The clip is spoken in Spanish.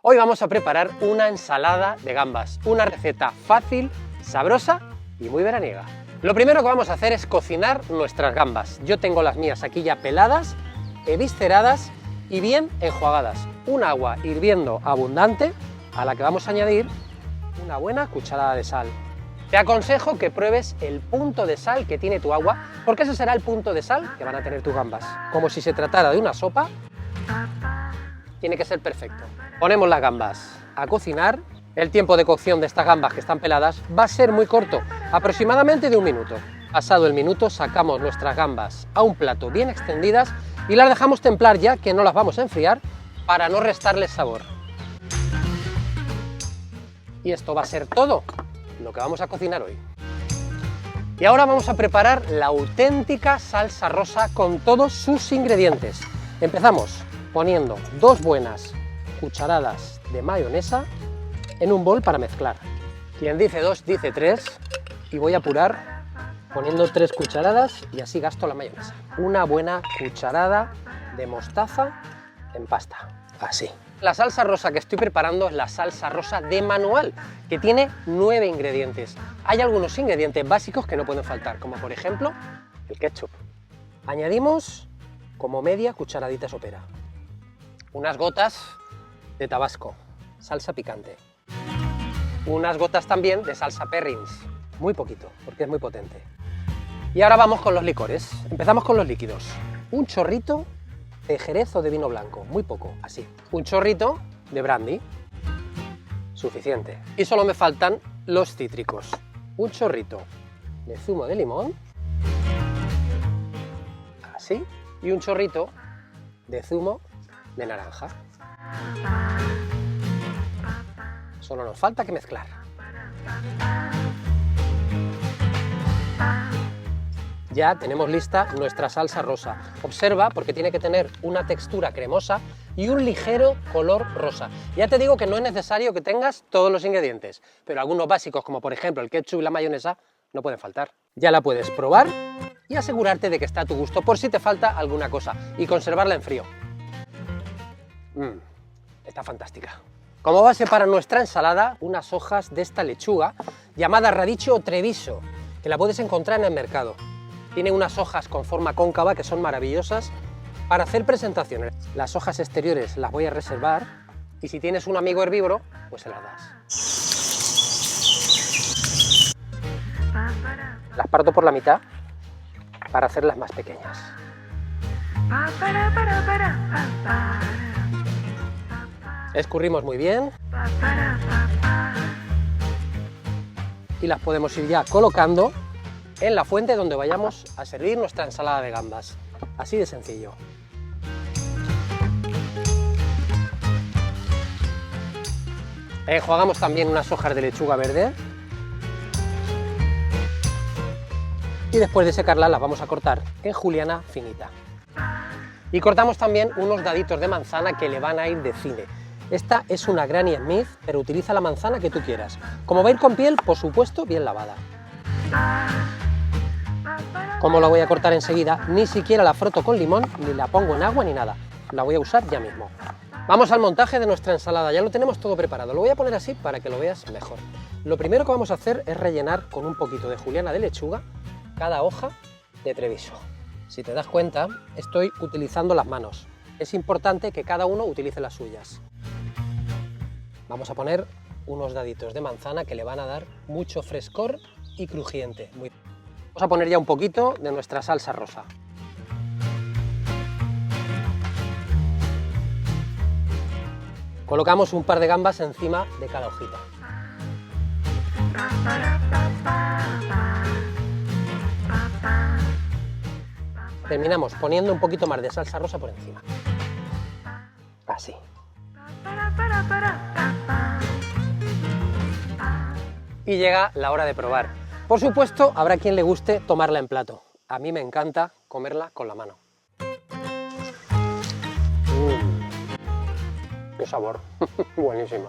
Hoy vamos a preparar una ensalada de gambas, una receta fácil, sabrosa y muy veraniega. Lo primero que vamos a hacer es cocinar nuestras gambas. Yo tengo las mías aquí ya peladas, evisceradas y bien enjuagadas. Un agua hirviendo abundante a la que vamos a añadir una buena cucharada de sal. Te aconsejo que pruebes el punto de sal que tiene tu agua, porque ese será el punto de sal que van a tener tus gambas. Como si se tratara de una sopa, tiene que ser perfecto. Ponemos las gambas a cocinar. El tiempo de cocción de estas gambas que están peladas va a ser muy corto, aproximadamente de 1 minuto. Pasado el minuto, sacamos nuestras gambas a un plato bien extendidas y las dejamos templar, ya que no las vamos a enfriar para no restarles sabor. Y esto va a ser todo lo que vamos a cocinar hoy. Y ahora vamos a preparar la auténtica salsa rosa con todos sus ingredientes. Empezamos poniendo 2 buenas cucharadas de mayonesa en un bol para mezclar. Quien dice 2 dice 3 y voy a apurar poniendo 3 cucharadas y así gasto la mayonesa. Una buena cucharada de mostaza en pasta, así. La salsa rosa que estoy preparando es la salsa rosa de manual, que tiene 9 ingredientes. Hay algunos ingredientes básicos que no pueden faltar, como por ejemplo el ketchup. Añadimos como media cucharadita sopera, unas gotas de tabasco, salsa picante, unas gotas también de salsa Perrins, muy poquito, porque es muy potente. Y ahora vamos con los licores. Empezamos con los líquidos. Un chorrito de jerez o de vino blanco, muy poco, así. Un chorrito de brandy, suficiente. Y solo me faltan los cítricos. Un chorrito de zumo de limón, así, y un chorrito de zumo de naranja. Solo nos falta que mezclar. Ya tenemos lista nuestra salsa rosa. Observa, porque tiene que tener una textura cremosa y un ligero color rosa. Ya te digo que no es necesario que tengas todos los ingredientes, pero algunos básicos, como por ejemplo el ketchup y la mayonesa, no pueden faltar. Ya la puedes probar y asegurarte de que está a tu gusto, por si te falta alguna cosa, y conservarla en frío. Está fantástica. Como base para nuestra ensalada, unas hojas de esta lechuga llamada radicho o treviso, que la puedes encontrar en el mercado. Tiene unas hojas con forma cóncava que son maravillosas para hacer presentaciones. Las hojas exteriores las voy a reservar y si tienes un amigo herbívoro, pues se las das. Las parto por la mitad para hacerlas más pequeñas. Escurrimos muy bien y las podemos ir ya colocando en la fuente donde vayamos a servir nuestra ensalada de gambas. Así de sencillo. Enjuagamos también unas hojas de lechuga verde y después de secarlas las vamos a cortar en juliana finita. Y cortamos también unos daditos de manzana que le van a ir de cine. Esta es una Granny Smith, pero utiliza la manzana que tú quieras. Como va a ir con piel, por supuesto, bien lavada. Como la voy a cortar enseguida, ni siquiera la froto con limón, ni la pongo en agua ni nada. La voy a usar ya mismo. Vamos al montaje de nuestra ensalada, ya lo tenemos todo preparado. Lo voy a poner así para que lo veas mejor. Lo primero que vamos a hacer es rellenar con un poquito de juliana de lechuga cada hoja de treviso. Si te das cuenta, estoy utilizando las manos. Es importante que cada uno utilice las suyas. Vamos a poner unos daditos de manzana que le van a dar mucho frescor y crujiente. Vamos a poner ya un poquito de nuestra salsa rosa. Colocamos un par de gambas encima de cada hojita. Terminamos poniendo un poquito más de salsa rosa por encima. Así. Y llega la hora de probar. Por supuesto, habrá quien le guste tomarla en plato. A mí me encanta comerla con la mano. ¡Qué sabor! Buenísima.